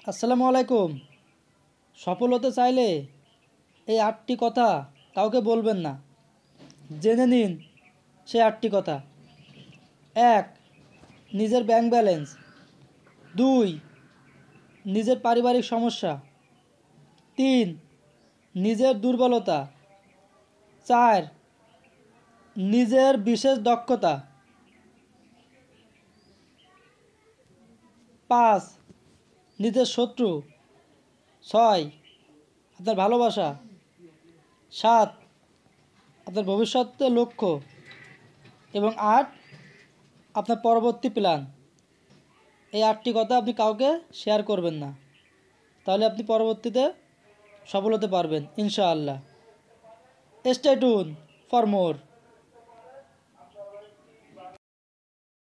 আসসালামু আলাইকুম। সফল হতে চাইলে এই ৮টি কথা কাউকে বলবেন না। জেনে নিন সেই ৮টি কথা। ১. নিজের ব্যাংক ব্যালেন্স। ২. নিজের পারিবারিক সমস্যা। ৩. নিজের দুর্বলতা। ৪. নিজের বিশেষ দক্ষতা। ৫. নিজের শত্রু। ৬. আপনার ভালোবাসা। ৭. আপনার ভবিষ্যতের লক্ষ্য। এবং ৮. আপনার পরবর্তী প্ল্যান। এই ৮টি কথা আপনি কাউকে শেয়ার করবেন না, তাহলে আপনি পরবর্তীতে সফল হতে পারবেন ইনশাআল্লাহ। Stay tune for more.